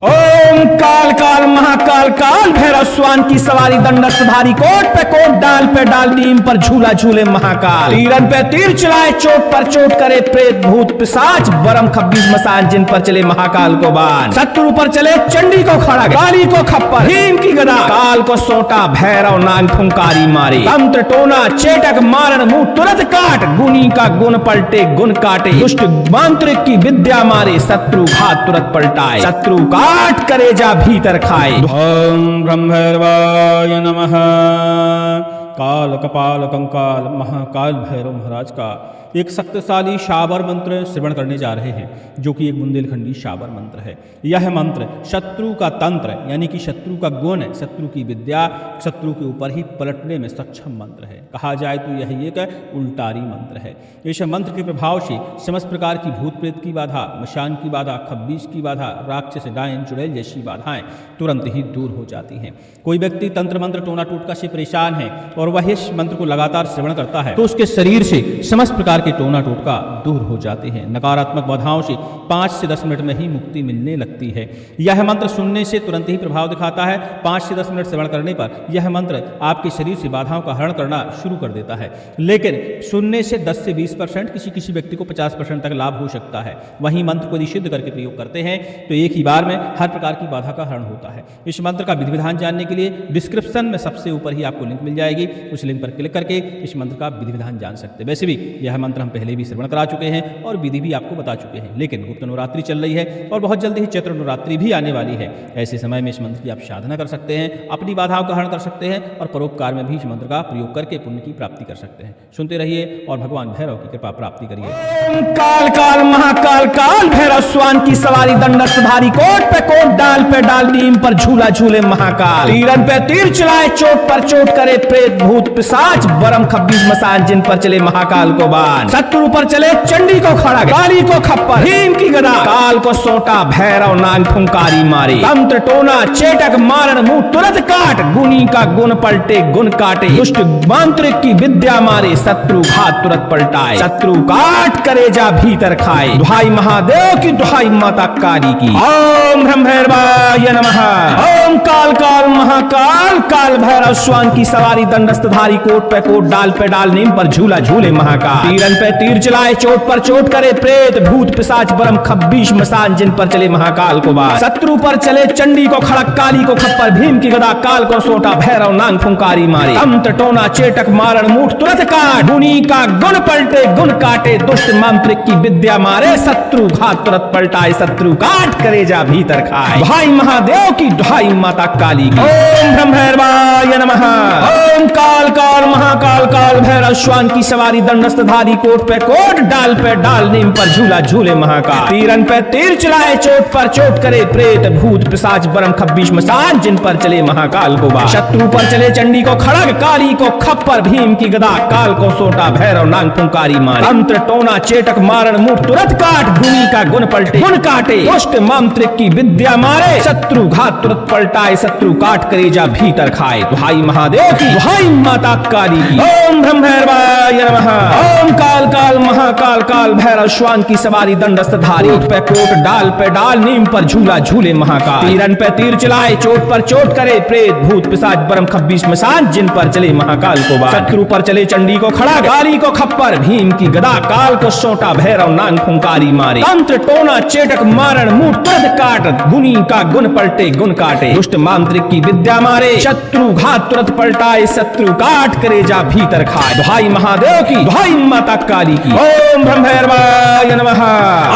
ओम काल काल महाकाल काल भैरव स्वान की सवारी दंडकधारी कोट पे कोट डाल पे डाल नीम पर झूला झूले महाकाल तीरन पे तीर चलाए चोट पर चोट करे प्रेत भूत पिशाच बरम खब्बीस मसान जिन पर चले महाकाल को बाण शत्रु पर चले चंडी को खड़ा काली को खप्पर भीम की गदा काल को सोटा भैरव नाग फुंकारी मारे तंत्र टोना चेटक मारण मुंह तुरंत काट गुनी का गुण पलटे गुण काटे दुष्ट मांत्रिक की विद्या मारे शत्रु घात तुरंत पलटाए शत्रु काट करे जा भीतर खाए। ओम ब्रह्मर्वाय नमः। काल कपाल कंकाल महाकाल भैरव महाराज का एक शक्तिशाली शाबर मंत्र श्रवण करने जा रहे हैं, जो कि एक बुंदेलखंडी शाबर मंत्र है। यह मंत्र शत्रु का तंत्र यानी कि शत्रु का गुण, शत्रु की विद्या शत्रु के ऊपर ही पलटने में सक्षम मंत्र है। कहा जाए तो यह एक उल्टारी मंत्र है। इस मंत्र के प्रभाव से समस्त प्रकार की भूत प्रेत की बाधा, मशान की बाधा, खब्बीस की बाधा, राक्षस डायन चुड़ैल जैसी बाधाएं तुरंत ही दूर हो जाती हैं। कोई व्यक्ति तंत्र मंत्र टोना टोटका से परेशान है और वह इस मंत्र को लगातार श्रवण करता है तो उसके शरीर से समस्त प्रकार के टोना टोटका दूर हो जाते हैं। नकारात्मक बाधाओं से 5 से 10 मिनट में ही मुक्ति मिलने लगती है। यह मंत्र सुनने से तुरंत ही प्रभाव दिखाता है। 5 से 10 मिनट श्रवण करने पर यह मंत्र आपके शरीर से बाधाओं का हरण करना शुरू कर देता है। लेकिन सुनने से 10 से 20%, किसी व्यक्ति को 50% तक लाभ हो सकता है। वहीं मंत्र को यदि सिद्ध करके प्रयोग करते हैं तो एक ही बार में हर प्रकार की बाधा का हरण होता है। इस मंत्र का विधि विधान जानने के लिए डिस्क्रिप्शन में सबसे ऊपर ही आपको लिंक मिल जाएगी। उस लिंक पर क्लिक करके इस मंत्र का विधि विधान जान सकते हैं। वैसे भी यह मंत्र हम पहले भी श्रवण करा चुके हैं और विधि भी आपको बता चुके हैं, लेकिन गुप्त नवरात्रि चल रही है और बहुत जल्दी ही चैत्र नवरात्रि भी आने वाली है। ऐसे समय में इस मंत्र की आप साधना कर सकते हैं, अपनी बाधाओं का हरण कर सकते हैं और परोपकार में भी इस मंत्र का प्रयोग करके पुण्य की प्राप्ति कर सकते हैं। सुनते रहिए और भगवान भैरव की कृपा प्राप्ति करिए। ओम काल काल महाकाल काल भैरव स्वान की सवारी दंडकधारी कोट पे कोट डाल पे डाल नीम पर झूला झूले महाकाल तीरन पे तीर चलाए चोट पर चोट करे प्रेत भूत पिशाच बरम खब्बीस मसान जिन पर चले महाकाल को बाण शत्रु पर चले चंडी को खड़ा काली को खप्पर भीम की गदा काल को सोटा भैरव नाग फुंकारी मारे तंत्र टोना चेटक मारण मुंह तुरंत काट गुनी का गुण पलटे गुण काटे दुष्ट मांत्रिक की विद्या मारे शत्रु घात तुरंत पलटाए शत्रु काट करे जा भीतर खाए। दुहाई महादेव की दुहाई माता काली की। ओम ब्रह्मर्वाय नमः। ओम काल काल महाकाल काल भैरव स्वान की सवारी दंडस्थधारी कोट पे कोट डाल पे डाल नीम पर झूला झूले महाकाल तीरन पे तीर चलाए चोट पर चोट करे प्रेत भूत पिशाच बरम खब्बीस मसान जिन पर चले महाकाल को बाण शत्रु पर चले चंडी को खड़क काली को खप्पर भीम की गदा काल को सोटा भैरव नाग फुंकारी मारे तंत्र टोना चेटक मारण मूठ तुरंत काट गुनी का गुण पलटे गुण काटे दुष्ट मांत्रिक की विद्या मारे शत्रु घात तुरंत पलटाए शत्रु काट करे जा भीतर खाए। भाई महादेव की दुहाई माता काली की। ओम ब्रह्मर्वाय नमः। ओम काल काल महाकाल काल भैरव स्वान की सवारी दंडस्थधारी कोट पे कोट डाल पे डाल नीम पर झूला झूले महाकाल तीरन पे तीर चलाए चोट पर चोट करे प्रेत भूत पिशाच बरम खब्बीस मसान जिन पर चले महाकाल को बाण शत्रु पर चले चंडी को खड़ग काली को खप्पर भीम की गदा काल को सोटा भैरव नाग फुंकारी मारे तंत्र टोना चेटक मारण मुंह तुरंत काट गुनी का गुण पलटे गुण काटे दुष्ट मांत्रिक की विद्या मारे शत्रु घात तुरंत पलटाए शत्रु काट करे जा भीतर खाए। दुहाई महादेव की दुहाई माता काली की। ओम ब्रह्मर्वाय नमः। ओम काल काल महाकाल काल भैरव स्वान की सवारी दंडस्थधारी कोट पे कोट डाल पे डाल नीम पर झूला झूले महाकाल तीरन पे तीर चलाए चोट पर चोट करे प्रेत भूत पिशाच बरम खब्बीस मसान जिन पर चले महाकाल को बाण शत्रु पर चले चंडी को खड़ा काली को खप्पर भीम की गदा काल को सोटा भैरव नाग फुंकारी मारे तंत्र टोना चेटक मारण मुंह तुरंत काट गुनी का गुण पलटे गुण काटे दुष्ट मांत्रिक की विद्या मारे शत्रु घात तुरंत पलटाए शत्रु काट करे जा भीतर खाए। दुहाई महादेव की दुहाई माता काली की। ओम ब्रह्मर्वाय नमः।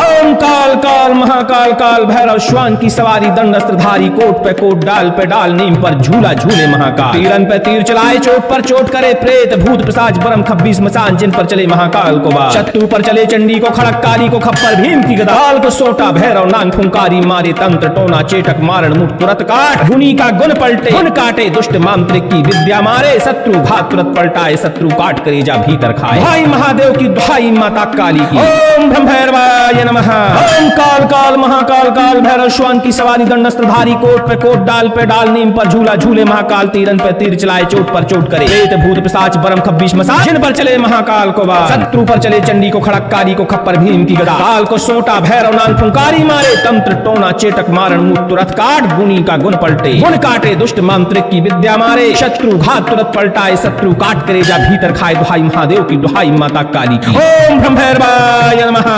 ओम काल काल महाकाल काल भैरव स्वान की सवारी दंडस्त्रधारी कोट पे कोट डाल पे डाल नीम पर झूला झूले महाकाल तीरन पे तीर चलाए चोट पर चोट करे प्रेत भूत पिशाच बरम खब्बीस मसान जिन पर चले महाकाल को बाण शत्रु पर चले चंडी को खड़क काली को खप्पर भीम की गदा काल को सोटा भैरव नाग फुंकारी मारे तंत्र टोना चेटक मारण मुठ तुरंत काट गुनी का गुण पलटे गुण काटे दुष्ट मांत्रिक की विद्या मारे शत्रु घात तुरंत पलटाए शत्रु काट करे जा भीतर खाए। भाई महादेव महादेव की दुहाई माता काली की। ओम ब्रह्मैर्वाय नमः। ओम काल काल महाकाल काल भैरव श्वान की सवारी दंडस्त्रधारी कोट पे कोट डाल पे डाल नीम पर झूला झूले महाकाल तीरन पे तीर चलाए चोट पर चोट करे प्रेत भूत पिशाच बरम खब्बीश मसाज जिन पर चले महाकाल को बार शत्रु पर चले चंडी को खड़क काली को खप्पर भीम की गदा काल को सोटा भैरव नाग फुंकारी मारे तंत्र टोना चेटक मारण मुत तुरत काट गुनी का गुण पलटे गुण काटे दुष्ट मांत्रिक की विद्या मारे शत्रु घात तुरत पलटाए शत्रु काट करे जा भीतर खाए दुहाई महादेव की दुहाई माता काली की। ओम ब्रह्मैर्वाय नमः।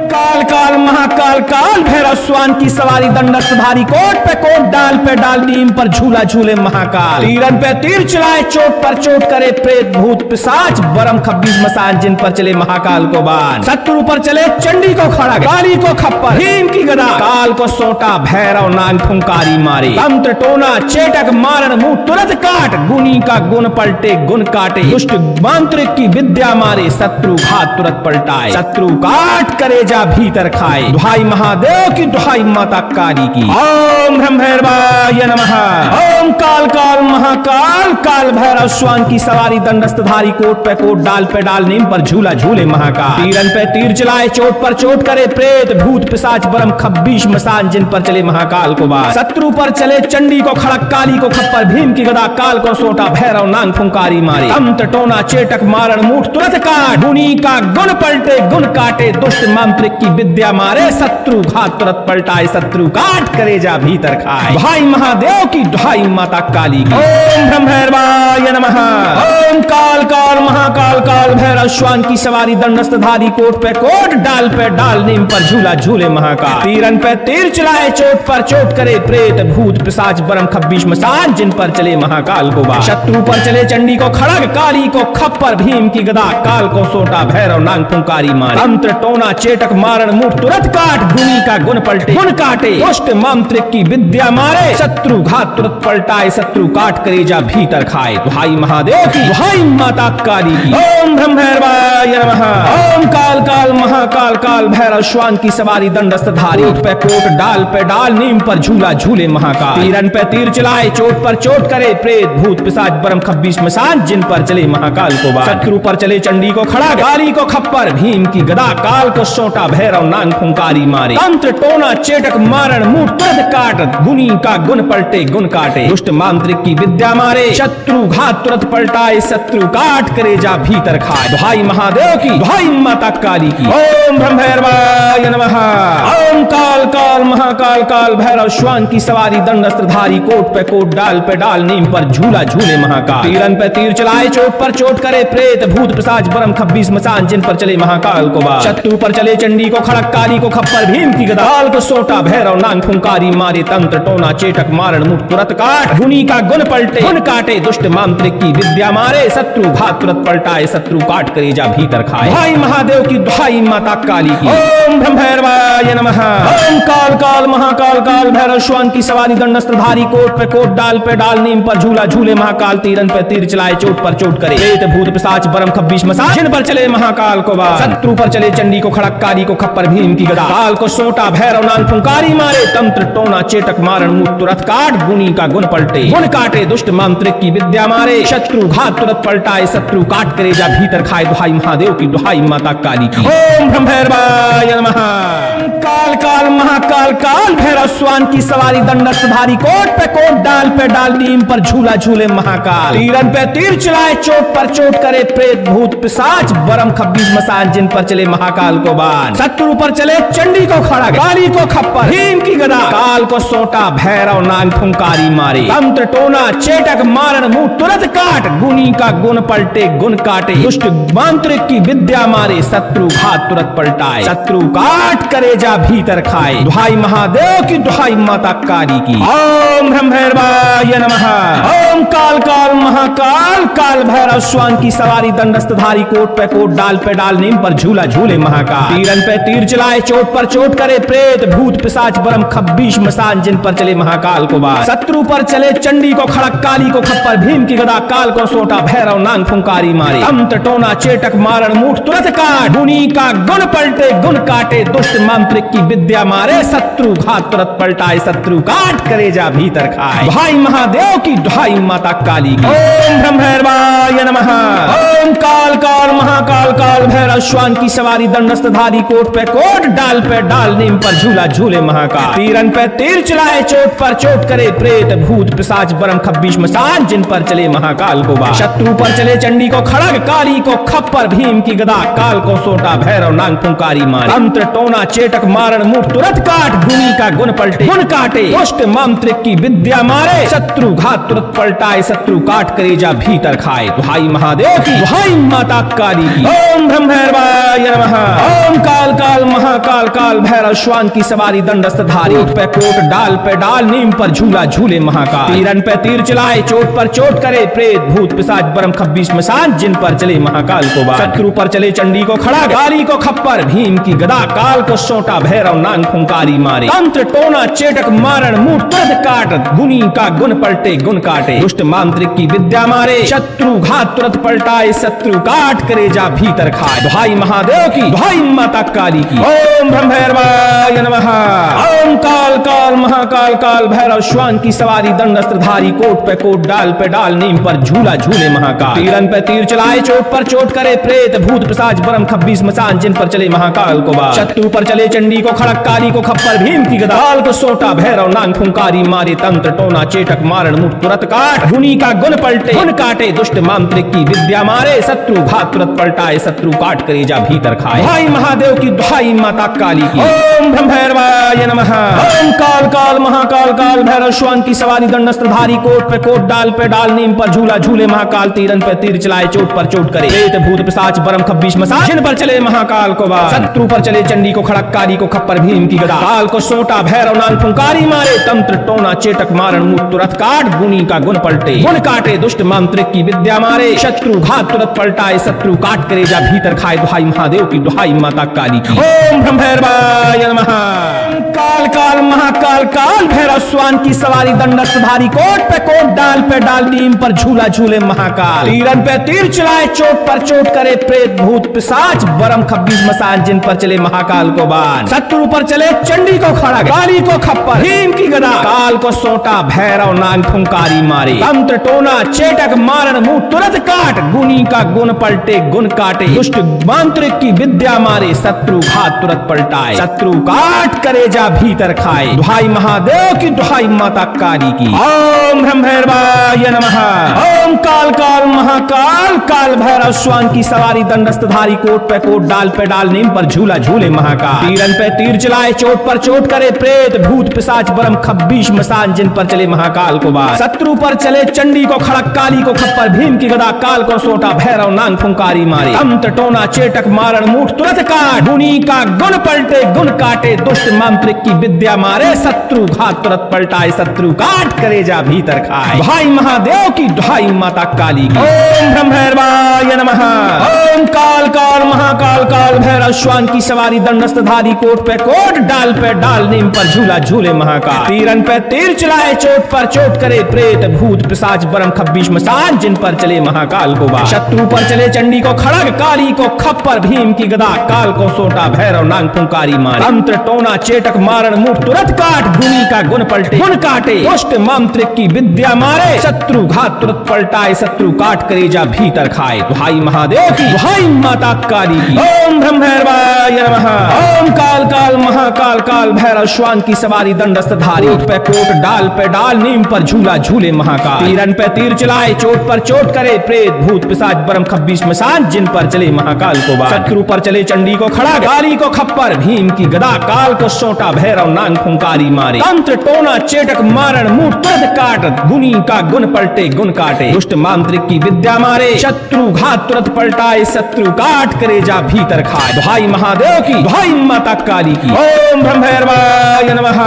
काल काल महाकाल काल भैरव स्वान की सवारी दंडस्त्रधारी कोट पे डाल नीम पर झूला झूले महाकाल तीरन पे तीर चलाए चोट पर चोट करे प्रेत भूत पिशाच बरम खब्बीस मसान जिन पर चले महाकाल को बाण शत्रु पर चले चंडी को खड़ा काली को खप्पर भीम की गदा काल को सोटा भैरव नाग फुंकारी मारे तंत्र टोना चेटक मारण मुंह तुरंत काट गुनी का गुण पलटे गुण काटे दुष्ट मांत्रिक की विद्या मारे शत्रु घात तुरंत पलटाए शत्रु काट करे जा भीतर खाए दुहाई महादेव की दुहाई माता काली की। ओम ब्रह्मैर्वाय नमः। ओम काल काल महाकाल काल भैरव स्वान की सवारी दंडस्त्रधारी कोट पे डाल नीम पर झूला झूले महाकाल तीरन पे तीर चलाए चोट पर चोट करे प्रेत भूत पिशाच बरम खब्बीश मसान जिन पर चले महाकाल को बार शत्रु पर चले चंडी को खड़क काली को खप्पर भीम की गदा काल को सोटा भैरव नाग फुंकारी मारे तंत्र टोना चेटक मारण मुठ तुरंत काट गुनी का गुण पलटे गुण काटे दुष्ट मांत्रिक की विद्या मारे शत्रु घात तुरंत पलटाए शत्रु काट करे जा भीतर खाए दुहाई महादेव की दुहाई माता काली की। ओम ब्रह्मैर्वाय नमः। ओम काल काल महाकाल काल भैरव श्वान की सवारी दंडस्त्रधारी कोट पे डाल नीम पर झूला झूले महाकाल तीरन पे तीर चलाए चोट पर चोट करे प्रेत भूत पिशाच बरम खब्बीश मसान जिन पर चले महाकाल को बार शत्रु पर चले चंडी को खड़ग काली को खप्पर भीम की गदा काल को सोटा भैरव नाग फुंकारी मारे तंत्र टोना चेटक मारण मुठ तुरंत काट गुनी का गुण पलटे गुण काटे दुष्ट मांत्रिक की विद्या मारे शत्रु घात तुरंत पलटाए शत्रु काट करे जा भीतर खाए दुहाई महादेव की दुहाई माता काली की। ओम ब्रह्मैर्वाय नमः। ओम काल काल महाकाल काल भैरव श्वान की सवारी दंडस्त्रधारी पे डाल नीम पर झूला झूले महाकाल तीरन पे तीर चलाए चोट पर चोट करे प्रेत भूत पिशाच बरम खब्बीस मसान जिन पर चले महाकाल को बार शत्रु पर चले चंडी को खड़ा काली को खप्पर भीम की गदा काल को सोटा भैरव नाग फुंकारी मारे तंत्र टोना चेटक मारण मुंह तुरंत काट गुनी का गुण पलटे गुण काटे दुष्ट मांत्रिक की विद्या मारे शत्रु घात तुरंत पलटाए शत्रु काट करे जा भीतर खाए दुहाई महादेव की दुहाई माता काली की। ओम ब्रह्मैर्वाय नमः। ओम काल काल महाकाल काल भैरव श्वान की सवारी दंडस्त्रधारी कोट पे डाल नीम पर झूला झूले महाकाल तीरन पे तीर चलाए चोट पर चोट करे प्रेत भूत पिशाच बरम खब्बीस मसान जिन पर चले महाकाल को बार शत्रु पर चले चंडी को खड़क काली को खप्पर भीम की गदा काल को सोटा भैरव नाग फुंकारी मारे तंत्र टोना चेटक मारण मुठ तुरंत काट गुनी का गुण पलटे गुण काटे दुष्ट मांत्रिक की विद्या मारे शत्रु घात तुरंत पलटाए शत्रु काट करे जा भीतर खाए दुहाई महादेव की दुहाई माता काली की। ओम ब्रह्मैर्वाय नमः। ओम काल काल महाकाल काल भैरव श्वान की सवारी दंडस्त्रधारी कोट पे डाल नीम पर झूला झूले महाकाल तीरन पे तीर चलाए चोट पर चोट करे प्रेत भूत पिशाच बरम खब्बीस मसान जिन पर चले महाकाल को बार शत्रु पर चले चंडी को खड़क काली को खप्पर भीम की गदा काल को सोटा भैरव नाग फुंकारी मारे तंत्र टोना चेटक मारण मुंह तुरंत काट गुनी का गुण पलटे गुण काटे दुष्ट मांत्रिक की विद्या मारे शत्रु घात तुरंत पलटाए शत्रु काट करे जा भीतर खाए दुहाई महादेव की दुहाई माता काली की। ओम ब्रह्मैर्वाय नमः। काल काल महाकाल काल भैरव स्वान की सवारी दंडस्त्रधारी कोट पे डाल नीम पर झूला झूले महाकाल तीरन पे तीर चलाए चोट पर चोट करे प्रेत भूत पिशाच बरम खब्बीस मसान जिन पर चले महाकाल को बाण शत्रु पर चले चंडी को खड़ा काली को खप्पर भीम की गदा काल को सोटा भैरव नाग फुंकारी मारे तंत्र टोना चेटक मारण मुंह तुरंत काट गुनी का गुण पलटे गुण काटे दुष्ट मांत्रिक की विद्या मारे शत्रु घात तुरंत पलटाए शत्रु काट करे जा भीतर खाए दुहाई महादेव की दुहाई माता काली की। ओम ब्रह्मैर्वाय नमः। ओम काल काल महाकाल काल भैरव श्वान की सवारी दंडस्त्रधारी कोट पे डाल नीम पर झूला झूले महाकाल तीरन पे तीर चलाए चोट पर चोट करे प्रेत भूत पिशाच बरम खब्बीश मसान जिन पर चले महाकाल को बार शत्रु पर चले चंडी को खड़क काली को खप्पर भीम की गदा काल को सोटा भैरव नाग फुंकारी मारे तंत्र टोना चेटक मारण मुठ तुरंत काट गुनी का गुण पलटे गुण काटे दुष्ट मांत्रिक मांत्रिक की विद्या मारे शत्रु घात तुरंत पलटाए शत्रु काट कलेजा भीतर खाए। भाई महादेव की दुहाई माता काली की। ओम ब्रह्मैर्वाय नमः। ओम काल काल महाकाल काल भैरव श्वान की सवारी दंडस्थधारी कोट पे कोट डाल पे डाल नीम पर झूला झूले महाकाल। तीरन पे तीर चलाए चोट पर चोट करे प्रेत भूत पिशाच बरम खब्बीश मसान जिन पर चले महाकाल को बाण। शत्रु पर चले चंडी को खड़ग काली को खप्पर भीम की गदा काल को सोटा भैरव नांग फुंकारी मारे। तंत्र टोना चेटक मारण मुठ तुरंत काट गुनी का गुण पलटे गुण काटे। दुष्ट मांत्रिक की विद्या मारे शत्रु घात तुरंत पलटाए शत्रु काट कलेजा भीतर खाए। दुहाई महादेव की दुहाई माता काली की। ओम ब्रह्मैर्वाय नमः। ओम काल काल महाकाल काल भैरव श्वान की सवारी दंडस्थधारी कोट पे कोट डाल पे डाल नीम पर झूला झूले महाकाल। तीरन पे तीर चलाए चोट पर चोट करे प्रेत भूत पिशाच बरम खब्बीश मसान जिन पर चले महाकाल को बाण। शत्रु पर चले चंडी को खड़ा काली को खप्पर भीम की गदा काल को सोटा भैरव नांग फुंकारी मारे। तंत्र टोना चेटक मारण मुठ तुरंत काट गुनी का गुण पलटे गुण काटे। दुष्ट मांत्रिक की विद्या मारे शत्रु घात तुरंत पलटाए शत्रु काट कलेजा भीतर खाए। दुहाई महादेव की दुहाई माता काली की। ओम ब्रह्मैर्वाय नमः। ओम काल काल महाकाल काल भैरव श्वान की सवारी दंडस्त्रधारी कोट पे डाल नीम पर झूला झूले महाकाल। तीरन पे तीर चलाए चोट पर चोट करे प्रेत भूत पिशाच बरम खब्बीश मसान जिन पर चले महाकाल को बाण। शत्रु पर चले चंडी को खड़क काली को खप्पर भीम की गदा काल को सोटा भैरव नांग फुंकारी मारे। तंत्र टोना चेटक मारण मुठ तुरंत काट गुनी का गुण पलटे गुण काटे। दुष्ट मांत्रिक की विद्या मारे शत्रु घात तुरंत पलटाए शत्रु काट कलेजा भीतर खाए। दुहाई महादेव की दुहाई माता काली की। ओम ब्रह्मैर्वाय नमः। ओम काल काल महाकाल काल भैरव श्वान की सवारी दंडस्त्रधारी कोट पे डाल नीम पर झूला झूले महाकाल। तीरन पे तीर चलाए चोट पर चोट करे प्रेत भूत पिशाच बरम खब्बीश मसान जिन पर चले महाकाल को बाण। शत्रु पर चले चंडी को खड़क काली को खप्पर भीम की गदा काल को सोटा भैरव नांग फुंकारी मारे। तंत्र टोना चेटक मारण मुठ तुरंत काट गुनी का गुण पलटे गुण काटे। दुष्ट मांत्रिक की विद्या मारे शत्रु घात तुरंत पलटाए शत्रु काट कलेजा भीतर खाए। दुहाई महादेव की दुहाई माता काली की। ओम ब्रह्मैर्वाय नमः। काल काल महाकाल काल भैरव श्वान की सवारी दंडस्थधारी कोट पे डाल नीम पर झूला झूले महाकाल। तीरन पे तीर चलाए चोट पर चोट करे प्रेत भूत पिशाच बरम खब्बीश मसान जिन पर चले महाकाल को बाण। शत्रु पर चले चंडी को खड़ा काली को खप्पर भीम की गदा काल को सोटा भैरव नांग फुंकारी मारे। तंत्र टोना चेटक मारण मुठ तुरंत काट गुनी का गुण पलटे गुण काटे। दुष्ट मांत्रिक की विद्या मारे शत्रु घात तुरंत पलटाए शत्रु काट कलेजा भीतर खाए। दुहाई महादेव की दुहाई माता काली की। ओम ब्रह्मैर्वाय नमः। ओम काल काल महाकाल काल भैरव श्वान की सवारी दंडस्थधारी कोट पे डाल नीम पर झूला झूले महाकाल। तीरन पे तीर चलाए चोट पर चोट करे प्रेत भूत पिशाच बरम खब्बीश मसान जिन पर चले महाकाल को बाण। शत्रु पर चले चंडी को खड़क काली को खप्पर भीम की गदा काल को सोटा भैरव नांग फुंकारी मारे। तंत्र टोना चेटक मारण मुठ तुरंत काट गुनी का गुण पलटे गुण काटे। दुष्ट मांत्रिक की विद्या मारे शत्रु घात तुरंत पलटाए शत्रु काट कलेजा भीतर खाए। दुहाई महादेव की दुहाई माता काली की। ओम ब्रह्मैर्वाय नमः। ओम काल काल महाकाल काल भैरव श्वान की सवारी दंडस्थधारी कोट पे डाल नीम पर झूला झूले महाकाल। तीरन पे तीर चलाए चोट पर चोट करे प्रेत भूत पिशाच बरम खब्बीश मसान जिन पर चले महाकाल को बाण। शत्रु पर चले चंडी को खड़ग काली को खप्पर भीम की गदा काल को सोटा भैरव नांग फुंकारी मारे। तंत्र टोना चेटक मारण मुठ तुरंत काट गुनी का गुण पलटे गुण काटे। दुष्ट मांत्रिक की विद्या मारे शत्रु घात तुरंत पलटाए शत्रु काट कलेजा भीतर खाए। दुहाई महादेव की दुहाई माता काली की। ओम ब्रह्मैर्वाय नमः। ओम काल काल महाकाल काल भैरव श्वान की सवारी दंडस्थधारी कोट पे डाल नीम पर झूला झूले महाकाल। तीरन पे तीर चलाए चोट पर चोट करे प्रेत भूत पिशाच बरम खब्बीश मसान जिन पर चले महाकाल को बाण। शत्रु पर चले चंडी को खड़ा काली को खप्पर भीम की गदा काल को सोटा भैरव नांग फुंकारी मारे। तंत्र टोना चेटक मारण मुठ तुरंत काट गुनी का गुण पलटे गुण काटे। दुष्ट मांत्रिक की विद्या मारे शत्रु घात तुरंत पलटाए शत्रु काट कलेजा भीतर खाए। दुहाई महादेव की दुहाई माता काली की। ओम ब्रह्मैर्वाय नमः।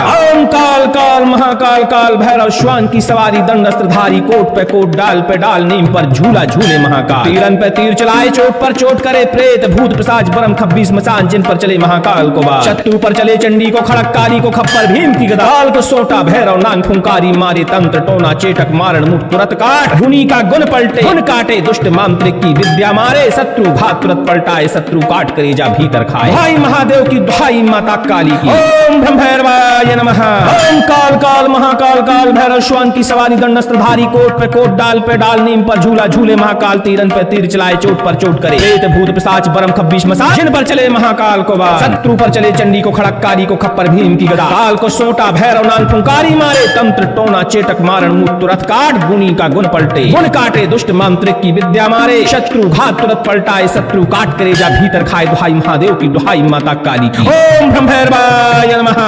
ओम काल काल महाकाल काल भैरव श्वान की सवारी दंडस्त्रधारी कोट पे डाल नीम पर झूला झूले महाकाल। तीरन पे तीर चलाए चोट पर चोट करे प्रेत भूत पिशाच बरम खब्बीश मसान जिन पर चले महाकाल को बाण। शत्रु पर चले चंडी को खड़क काली को खप्पर भीम की गदा काल को सोटा भैरव नांग फुंकारी मारे। तंत्र टोना चेटक मारण मुठ तुरंत काट गुनी का गुण पलटे गुण काटे। दुष्ट मांत्रिक की विद्या मारे शत्रु घात तुरंत पलटाए शत्रु काट कलेजा भीतर खाए। भाई महादेव की दुहाई माता काली की। ओम ब्रह्म भैरवाय नमः। ओम काल काल महाकाल काल भैरव श्वान की सवारी दंडस्त्रधारी कोट पे कोट डाल पे डाल नीम पर झूला झूले महाकाल तीरन पे तीर चलाए चोट पर चोट करे प्रेत भूत पिशाच बरम खब्बीश मसा जिन पर चले महाकाल को बार शत्रु पर चले चंडी को खड़क काली को खप्पर भीम की गदा काल को सोटा भैरव नाल फुंकारी मारे तंत्र टोना चेटक मारण मुक्त तुरत काट गुनी का गुण पलटे गुण काटे दुष्ट मांत्रिक की विद्या मारे शत्रु घात तुरत पलटाए शत्रु काट करे जा भीतर खाए दुहाई महादेव की दुहाई माता काली की। ओम ब्रह्म भैरवाय नमः।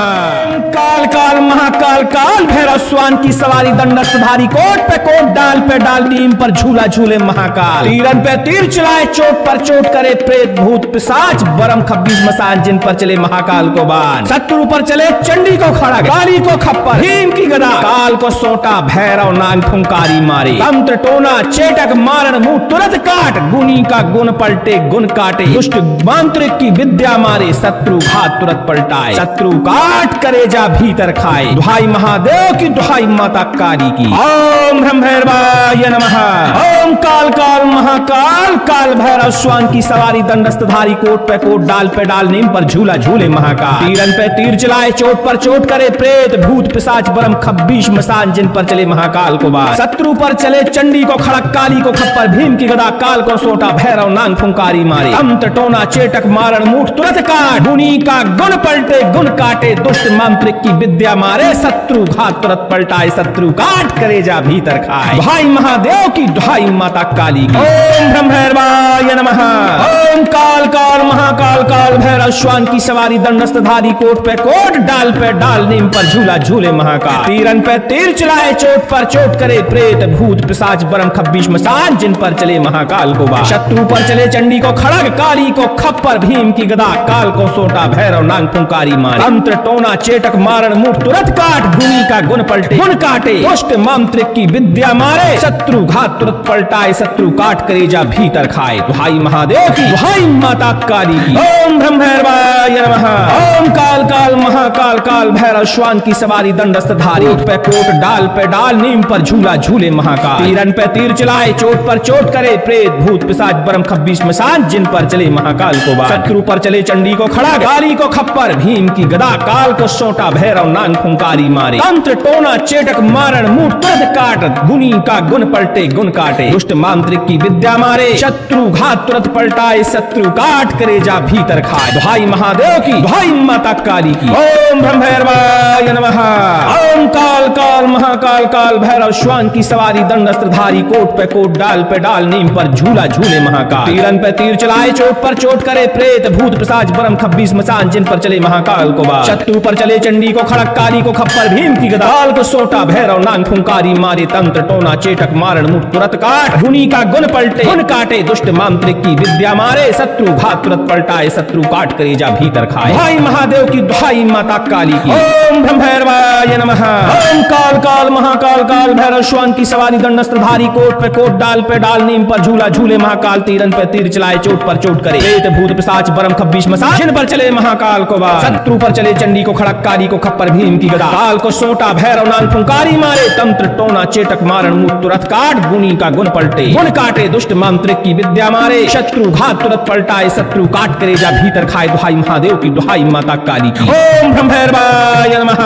काल काल महाकाल काल भैरव स्वान की सवारी दंडस्त्रधारी कोट पे कोट डाल पे डाल नीम पर झूला झूले महाकाल तीरन पे तीर चलाए चोट पर चोट करे प्रेत भूत पिशाच बरम खब्बीस मसान जिन पर चले महाकाल को बाण शत्रु पर चले चंडी को खड़ा काली को खप्पर भीम की गदा काल को सोटा भैरव नाग फुंकारी मारे तंत्र टोना चेटक मारण मुंह तुरंत काट गुनी का गुण पलटे गुण काटे दुष्ट मांत्रिक की विद्या मारे शत्रु घात तुरंत पलटाए शत्रु काट करे जा भीतर खाए दुहाई महादेव की दुहाई माता काली की। ओम ब्रह्म भैरवाय नमः। ओम काल काल महाकाल काल भैरव स्वान की सवारी दंडस्त्रधारी कोट पे कोट डाल पे डाल नीम पर झूला झूले महाकाल तीरन पे तीर चलाए चोट पर चोट करे प्रेत भूत पिशाच बरम खब्बीश मसान जिन पर चले महाकाल को बार शत्रु पर चले चंडी को खड़क काली को खप्पर भीम की गदा काल को सोटा भैरव नांग फुंकारी मारे तंत्र टोना चेटक मारण मुठ तुरंत काट गुनी का गुण पलटे गुण काटे दुष्ट मांत्रिक की विद्या मारे शत्रु घात तुरंत पलटाए शत्रु काट करे जा भीतर खाए दुहाई महादेव की दुहाई माता काली की। ओम ब्रह्म भैरवाय नमः। ओम काल काल महाकाल काल भैरव श्वान की सवारी दंडस्त्रधारी कोट पे कोट डाल पे डाल नीम पर झूला झूले महाकाल तीरन पे तीर चलाए चोट पर चोट करे प्रेत भूत पिशाच बरम खब्बीश मसान जिन पर चले महाकाल को बार शत्रु पर चले चंडी को खड़ग काली को खप्पर भीम की गदा काल को सोटा भैरव नांग फुंकारी मारे तंत्र टोना चेटक मारण मुठ तुरंत काट गुनी का गुण पलटे गुण काटे दुष्ट मांत्रिक की विद्या मारे शत्रु घात तुरंत पलटाए शत्रु काट करे जा भीतर खाए दुहाई महादेव की दुहाई माता काली की। ओम ब्रह्म भैरवाय नमः। ओम काल काल महाकाल काल भैरव श्वान की सवारी दंडस्त्रधारी कोट पे कोट डाल पे डाल नीम पर झूला झूले महाकाल तीरन पे तीर चलाए चोट पर चोट करे प्रेत भूत पिशाच बरम खब्बीस मसान जिन पर चले महाकाल को बार शत्रु पर चले चंडी को खड़ा काली को खप्पर भीम की गदा काल को सोटा भैरव नांग फुंकारी मारे तंत्र टोना चेटक मारण मुंह तुरंत काट गुनी का गुण पलटे गुण काटे दुष्ट मांत्रिक की विद्या मारे शत्रु घात तुरंत पलटाए शत्रु काट करे जा भीतर खाए दुहाई महादेव की दुहाई माता काली की। ओम ब्रह्म भैरवाय नमः। ओम काल काल महाकाल काल भैरव श्वान की सवारी दंडस्त्रधारी कोट पे कोट डाल पे डाल नीम पर झूला झूले महाकाल तीरन पे तीर चलाए चोट पर चोट करे प्रेत भूत पिशाच बरम खब्बीस मसान जिन पर चले महाकाल को बार शत्रु पर चले चंडी को खड़क काली को खप्पर भीम की गदा काल को सोटा भैरव नांग फुंकारी मारे तंत्र टोना चेटक मारण मुठ तुरंत काट गुनी का गुण पलटे गुण काटे दुष्ट मांत्रिक की विद्या मारे शत्रु घात तुरंत पलटाए शत्रु काट करे जा भीतर खाए दुहाई महादेव की दुहाई माता काली की। ओम ब्रह्म भैरवाय नमः। ओम काल काल महाकाल काल भैरव श्वान की सवारी दंडस्त्रधारी कोट पे कोट डाल पे डाल नीम पर झूला झूले महाकाल तीरन पे तीर चलाए चोट पर चोट करे प्रेत भूत पिशाच बरम खब्बीस मसान जिन पर चले महाकाल को बार शत्रु पर चले चंडी को खड़क काली को खप्पर भीम की गदा काल को सोटा भैरव नांग फुंकारी मारे तंत्र टोना चेटक मारण मुठ तुरंत काट गुनी का गुण पलटे गुण काटे दुष्ट मांत्रिक की विद्या मारे शत्रु घात तुरंत पलटाए शत्रु काट करे जा भीतर खाए दुहाई महादेव की दुहाई माता काली की। ओम ब्रह्म भैरवाय नमः।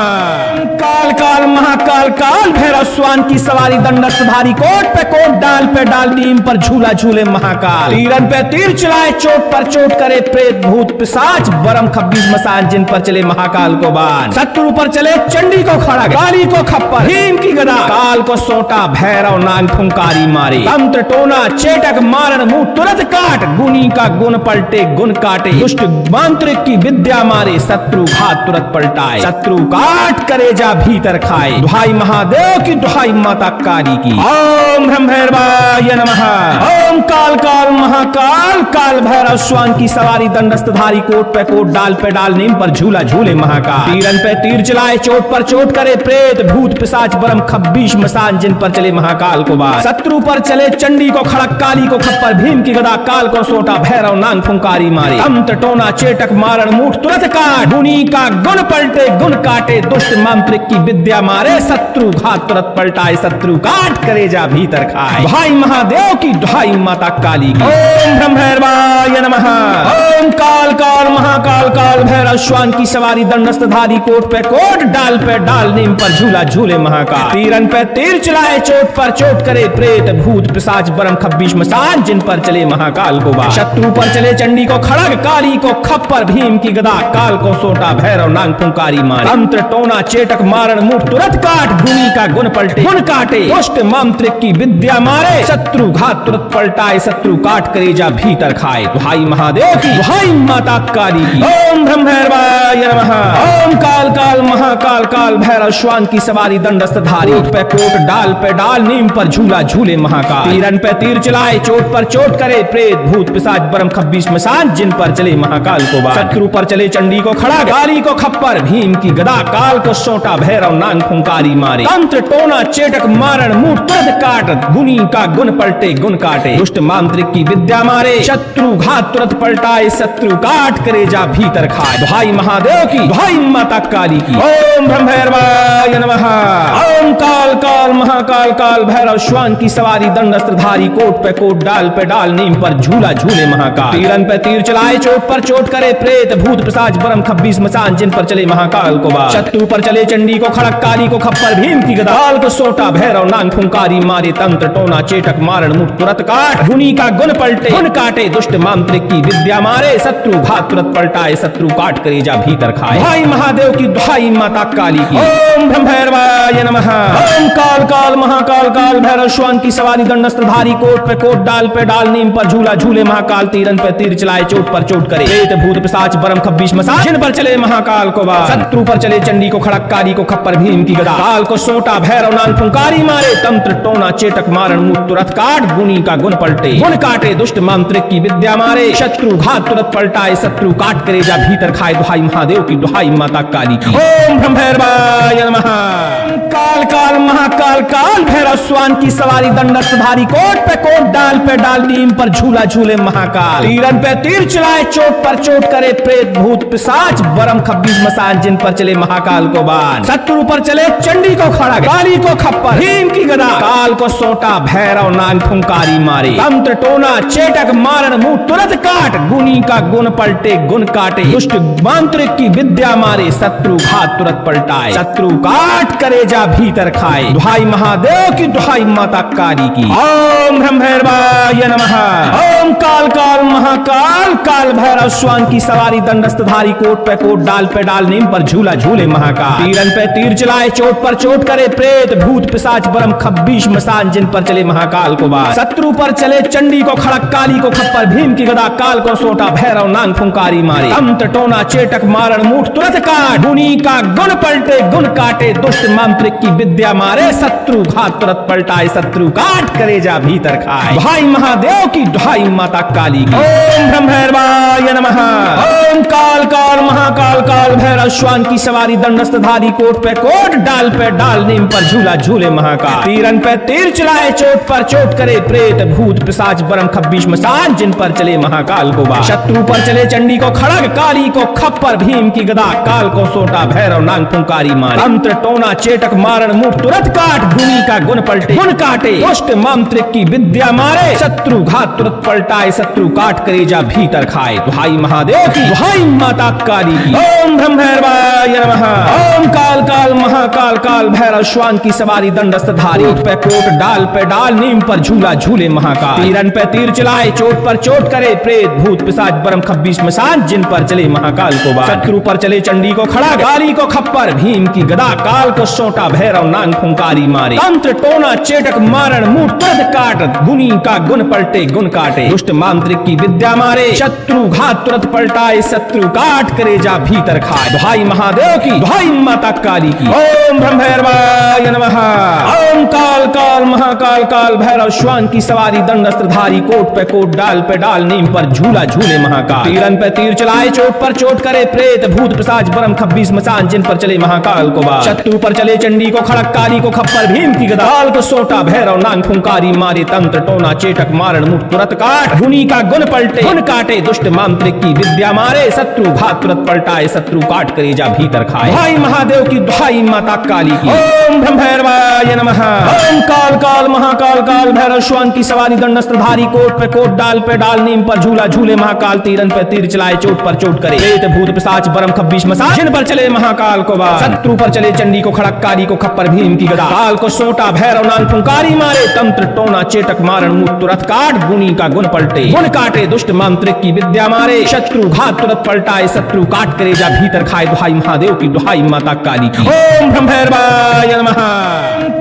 काल काल महाकाल काल भैरव स्वान की सवारी दंडस्त्रधारी कोट पे कोट डाल पे डाल नीम पर झूला झूले महाकाल तीरन पे तीर चलाए चोट पर चोट करे प्रेत भूत पिशाच बरम खब्बीस मसान जिन पर चले महाकाल को बाण शत्रु पर चले चंडी को खड़ा काली को खप्पर भीम की गदा काल को सोटा भैरव नांग फुंकारी मारे तंत्र टोना चेटक मारण मुंह तुरंत काट गुनी का गुण पलटे गुण काटे दुष्ट मांत्रिक की विद्या मारे शत्रु घात तुरंत पलटाए शत्रु काट करे जा भीतर खाए दुहाई महादेव की दुहाई माता काली की। ओम ब्रह्म भैरवाय नमः। ओम काल काल महाकाल काल भैरव स्वान की सवारी दंडस्त्रधारी कोट पे कोट डाल पे डाल नीम पर झूला झूले महाकाल तीरन पे तीर चलाए चोट पर चोट करे प्रेत भूत पिशाच बरम खब्बीश मसान जिन पर चले महाकाल को बार शत्रु पर चले चंडी को खड़क काली को खप्पर भीम की गदा काल को सोटा भैरव नांग फुंकारी मारे तंत्र टोना चेटक मारण मुठ तुरंत काट गुनी का गुण पलटे गुण काटे दुष्ट मांत्रिक की विद्या मारे शत्रु घात तुरंत पलटाए शत्रु काट करेजा भीतर खाए। दुहाई महादेव की, दुहाई माता काली की। ओम ब्रह्मैर्वाय नमः। ओम काल काल महाकाल काल भैरव श्वान की सवारी दंडस्थधारी कोट पे कोट डाल पे डाल नीम पर झूला झूले महाकाल। तीरन पे तीर चलाए चोट पर चोट करे प्रेत भूत पिशाच बरम खब्बीश मसान जिन पर चले महाकाल को बाण। शत्रु पर चले चंडी को खड़ग काली को खप्पर भीम की गदा काल को सोटा भैरव नांग फुंकारी मारे। मंत्र टोना चेटक मारण मुठ तुरंत काट गुनी का गुण पलटे गुण काटे दुष्ट मांत्रिक की विद्या मारे। शत्रु घात तुरंत पलटाए शत्रु काट करेजा भीतर खाए। दुहाई महादेव की, दुहाई माता काली की। ओम ब्रह्मैर्वाय नमः। ओम काल काल महाकाल काल भैरव श्वान की सवारी दंडस्थधारी कोट पे कोट डाल पे डाल नीम पर झूला झूले महाकाल। तीरन पे तीर चलाए चोट पर चोट करे प्रेत भूत पिशाच बरम खब्बीश मसान जिन पर चले महाकाल को बाण। शत्रु पर चले चंडी को खड़ा काली को खप्पर भीम की गदा काल को सोटा भैरव नांग फुंकारी मारे। मंत्र टोना चेटक मारण मुठ तुरंत काट गुनी का गुण पलटे गुण काटे दुष्ट मांत्रिक की विद्या मारे। शत्रु घात तुरंत पलटाए शत्रु काट करेजा भीतर खाए। दुहाई महादेव की, दुहाई माता काली की। ओम ब्रह्मैर्वाय नमः। ओम काल काल महाकाल काल भैरव श्वान की सवारी दंडस्त्रधारी कोट पे कोट डाल पे डाल नीम पर झूला झूले महाकाल। तीरन पे तीर चलाए चोट पर चोट करे प्रेत भूत पिशाच बरम खब्बीश मसान जिन पर चले महाकाल को बाण। शत्रु पर चले चंडी को खड़क काली को खप्पर भीम की गदा काल को सोटा भैरव नांग फुंकारी मारे। तंत्र टोना चेटक मारण मुठ तुरंत काट गुनी का गुण पलटे गुण काटे दुष्ट मांत्रिक की विद्या मारे। शत्रु घात तुरंत पलटाए शत्रु काट करेजा भीतर खाए। दुहाई महादेव की, दुहाई माता काली की। ओम ब्रह्मैर्वाय नमः। ओम काल काल महाकाल काल भैरव श्वान की सवारी दंडस्त्रधारी कोट पे कोट डाल पे डाल नीम पर झूला झूले महाकाल। तीरन पे तीर चलाए चोट पर चोट करे प्रेत भूत पिशाच बरम खब्बीश मसान जिन पर चले महाकाल को बाण। शत्रु पर चले चंडी को खड़क काली को खप्पर भीम की गदा काल को सोटा भैरव नांग फुंकारी मारे। तंत्र टोना चेटक मारण मुठ तुरंत काट गुनी का गुण पलटे गुण काटे दुष्ट मांत्रिक की विद्या मारे। शत्रु घात तुरंत पलटाए शत्रु काट करेजा भीतर खाए। दुहाई महादेव की, दुहाई माता काली की। ओम ब्रह्मैर्वाय नमः। काल काल महाकाल काल भैरव श्वान की सवारी दंडस्थधारी कोट पे कोट डाल पे डाल नीम पर झूला झूले महाकाल। तीरन पे तीर चलाए चोट पर चोट करे प्रेत भूत पिशाच बरम खब्बीश मसान जिन पर चले महाकाल को बाण। शत्रु पर चले चंडी को खड़ा काली को खप्पर भीम की गदा काल को सोटा भैरव नांग फुंकारी मारे। तंत्र टोना चेटक मारण मुंह तुरंत काट गुनी का गुण पलटे गुण काटे दुष्ट मांत्रिक की विद्या मारे। शत्रु घात तुरंत पलटाए शत्रु काट करेजा भीतर खाए। दुहाई महादेव की, दुहाई माता काली की। ओम ब्रह्मैर्वाय नमः। ओम काल काल महाकाल काल भैरव श्वान की सवारी दंडस्थधारी कोट पे कोट डाल पे डाल नीम पर झूला झूले महाकाल। तीरन पे तीर चलाए चोट पर चोट करे प्रेत भूत पिशाच बरम खब्बीश मसान जिन पर चले महाकाल को बाण। शत्रु पर चले चंडी को खड़क काली को खप्पर भीम की गदा काल को सोटा भैरव नांग फुंकारी मारे। तंत्र टोना चेटक मारण मुठ तुरंत काट गुनी का गुण पलटे गुण काटे दुष्ट मांत्रिक की विद्या मारे। शत्रु घात तुरंत पलटाए शत्रु काट करेजा भीतर खाए। दुहाई महादेव की, दुहाई माता काली की। ओम ब्रह्मैर्वाय नमः। ओम काल काल महाकाल काल भैरव श्वान की सवारी दंडस्थधारी कोट पे कोट डाल पे डाल नीम पर झूला झूले महाकाल। तीरन पे तीर चलाए चोट पर चोट करे प्रेत भूत पिशाच बरम खब्बीश मसान जिन पर चले महाकाल को बाण। शत्रु पर चले चंडी को खड़ग काली को खप्पर भीम की गदा काल को सोटा भैरव नांग फुंकारी मारे। तंत्र टोना चेटक मारण मुठ तुरंत काट गुनी का गुण पलटे गुण काटे दुष्ट मांत्रिक की विद्या मारे। शत्रु घात तुरंत पलटाए शत्रु काट करेजा भीतर खाए। दुहाई महादेव की, दुहाई माता काली की। ओम ब्रह्मैर्वाय नमः। ओम काल काल महाकाल काल भैरव श्वान की सवारी दंडस्थधारी कोट पे कोट डाल पे डाल नीम पर झूला झूले महाकाल। तीरन पे तीर चलाए चोट पर चोट करे प्रेत भूत पिशाच बरम खब्बीश मसान जिन पर चले महाकाल को बाण। शत्रु पर चले चंडी को खड़ा काली को खप्पर भीम की गदा काल को सोटा भैरव नांग फुंकारी मारे। तंत्र टोना चेटक मारण मुठ तुरंत काट गुनी का गुण पलटे गुण काटे दुष्ट मांत्रिक की विद्या मारे। शत्रु घात तुरंत पलटाए शत्रु काट करेजा भीतर खाए। दुहाई महादेव की, दुहाई माता काली की। ओम ब्रह्मैर्वाय नमः। ओम काल काल महाकाल काल भैरव श्वान की सवारी दंड अस्त्रधारी कोट पे कोट डाल पे डाल नीम पर झूला झूले महाकाल तीरन पे तीर चलाए चोट पर चोट करे प्रेत भूत पिशाच बरम खब्बीस मसान जिन पर चले महाकाल को बार शत्रु पर चले चंडी को खड़क काली को खप्पर भीम की गदाल को सोटा भैरव नांग फुंकारी मारे तंत्र टोना चेटक मारण मुठ तुरत काट गुनी का गुण पलटे गुण काटे दुष्ट मांत्रिक की विद्या मारे शत्रु घात तुरत पलटाए शत्रु काट करे जा भीतर खाए भाई महादेव की दुहाई माता काली की ओम ब्रह्म भैरवाय नमः ओम काल काल महाकाल काल भैरव श्वान की सवारी दंडस्त्रधारी कोट पे कोट डाल पे डाल नीम पर झूला झूले महाकाल तीरन पे तीर चलाए चोट पर चोट करे प्रेत भूत पिशाच बरम खब्बीस मसान जिन पर चले महाकाल को बार शत्रु पर चले चंडी को खड़क काली को खप्पर भीम की गदा काल को सोटा भैरव नांग फुंकारी मारे तंत्र टोना चेटक मारण मुठ तुरत काट गुनी का गुण पलटे गुण काटे दुष्ट मांत्रिक की विद्या मारे शत्रु घात तुरत पलटाए शत्रु काट करे जा भीतर खाए दुहाई महादेव की दुहाई माता काली की ओम ब्रह्म भैरवाय नमः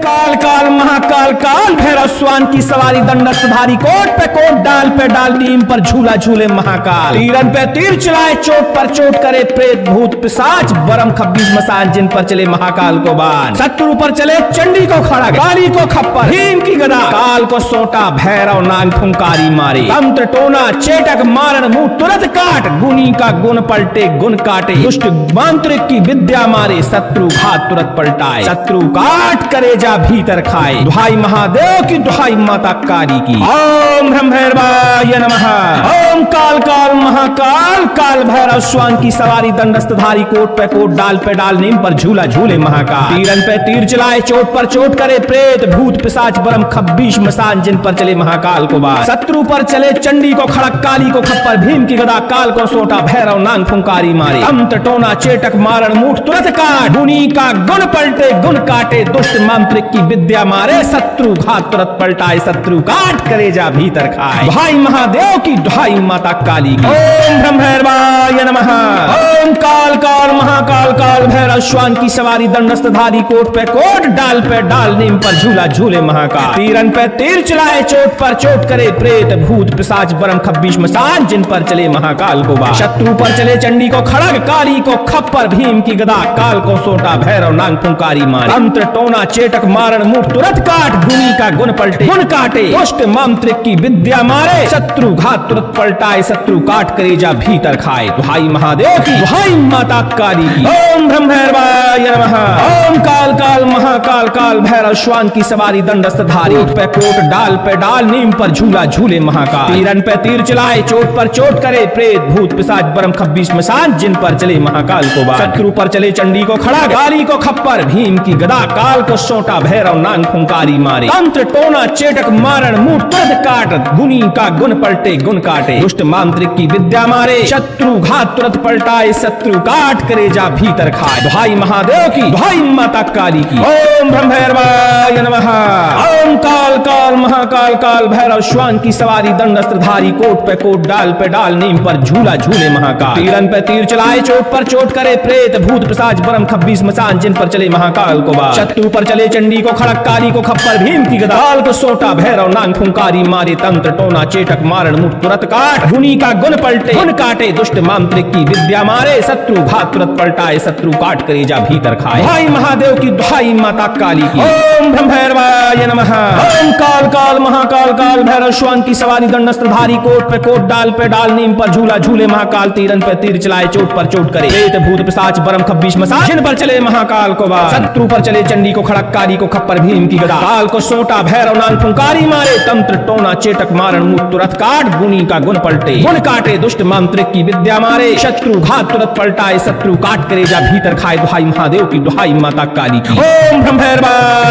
काल काल महाकाल काल भैरव स्वान की सवारी दंडस्त्रधारी कोट पे डाल नीम पर झूला झूले महाकाल तीरन पे तीर चलाए चोट पर चोट करे प्रेत भूत पिशाच बरम खब्बीस मसान जिन पर चले महाकाल को बाण शत्रु पर चले चंडी को खड़ा काली को खप्पर भीम की गदा काल को सोटा भैरव नांग फुंकारी मारे तंत्र टोना चेटक मारण मुंह तुरंत काट गुनी का गुण पलटे गुण काटे दुष्ट मांत्रिक की विद्या मारे शत्रु घात तुरंत पलटाए शत्रु काट करे जा भीतर खाए दुहाई महादेव की दुहाई माता काली की ओम ब्रह्म भैरवाय नमः ओम काल काल महाकाल काल भैरव स्वान की सवारी दंडस्त्रधारी कोट पे डाल नीम पर झूला झूले महाकाल तीरन पे तीर चलाए चोट पर चोट करे प्रेत भूत पिशाच बरम खब्बीस मसान जिन पर चले महाकाल को बार शत्रु पर चले चंडी को खड़क काली को खप्पर भीम की गदा काल को सोटा भैरव नांग फुंकारी मारे तंत्र टोना चेटक मारण मुठ तुरंत काट गुनी का गुण पलटे गुण काटे दुष्ट मांत्रिक की विद्या मारे शत्रु घात तुरंत पलटाए शत्रु काट करे जा भीतर खाए भाई महादेव की दुहाई माता काली की ओम ब्रह्म भैरवाय नमः ओम काल काल महाकाल काल भैरव श्वान की सवारी दंडस्त्रधारी कोट पे डाल नीम पर झूला झूले महाकाल तीरन पे तीर चलाए चोट पर चोट करे प्रेत भूत पिशाच बरम खब्बीस मसान जिन पर चले महाकाल को बार शत्रु पर चले चंडी को खड़ग काली को खप्पर भीम की गदा काल को सोटा भैरव नांग फुंकारी मारे तंत्र टोना चेटक मारण मुठ तुरंत काट गुनी का गुण पलटे गुण काटे दुष्ट मांत्रिक की विद्या मारे शत्रु घात तुरंत पलटाए शत्रु काट करे जा भीतर खाए दुहाई महादेव की दुहाई माता काली की ओम ब्रह्म भैरवाय नमः ओम काल काल महाकाल काल भैरव श्वान की सवारी दंडस्त्रधारी पे डाल नीम पर झूला झूले महाकाल तीरन पे तीर चलाए चोट पर चोट करे प्रेत भूत पिशाच बरम खब्बीस मसान जिन पर चले महाकाल को बार शत्रु पर चले चंडी को खड़ा काली को खप्पर भीम की गदा काल को सोटा भैरव नांग फुंकारी मारे तंत्र टोना चेटक मारण मुठ तुरंत काट गुनी का गुण पलटे गुण काटे दुष्ट मांत्रिक की विद्या मारे शत्रु घात तुरंत पलटाए शत्रु काट करे जा भीतर खाए दुहाई महादेव की दुहाई माता काली की ओम ब्रह्म भैरवाय नमः ओम काल काल महाकाल काल भैरव श्वान की सवारी दंडस्त्रधारी कोट पे डाल नीम पर झूला झूले महाकाल तीरन पे तीर चलाए चोट पर चोट करे प्रेत भूत पिशाच बरम खब्बीस मसान जिन पर चले महाकाल को बार शत्रु पर चले चंडी को खड़क काली को खप्पर भीम की गदा काल को सोटा भैरव नांग फुंकारी मारे तंत्र टोना चेटक मारण मुठ तुरंत काट गुनी का गुण पलटे गुण काटे दुष्ट मांत्रिक की विद्या मारे शत्रु घात तुरंत पलटाए शत्रु काट करे जा भीतर खाए भाई महादेव की दुहाई माता काली की ओम ब्रह्म भैरवाय नमः ओम काल काल महाकाल काल भैरव श्वान की सवारी दंडस्त्रधारी कोट पे डाल नीम पर झूला झूले महाकाल तीरन पे तीर चलाए चोट पर चोट करे प्रेत भूत पिशाच बरम खब्बीस मसान जिन पर चले महाकाल को बार शत्रु पर चले चंडी को खड़क काली को खप्पर भीम की गदा काल को सोटा भैरव नांग फुंकारी मारे तंत्र टोना चेटक मारण मुठ तुरंत काट गुनी का गुण पलटे गुण काटे दुष्ट मांत्रिक की विद्या मारे शत्रु घात तुरंत पलटाए शत्रु काट करे जा भीतर खाए दुहाई महादेव की दुहाई माता काली की ओम ब्रह्म भैरवाय